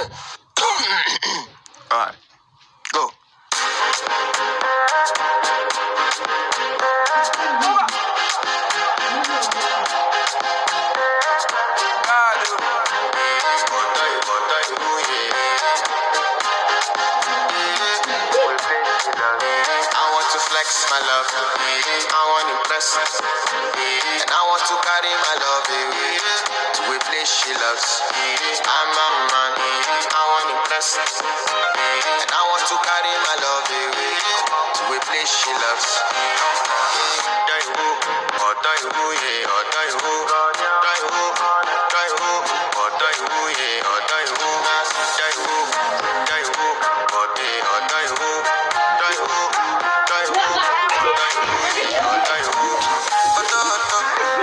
Alright, go. I want to flex my love, I want to impress, and I want to carry my love away to a place she loves. I'm a man, I want to impress, and I want to carry my love away to a place she loves.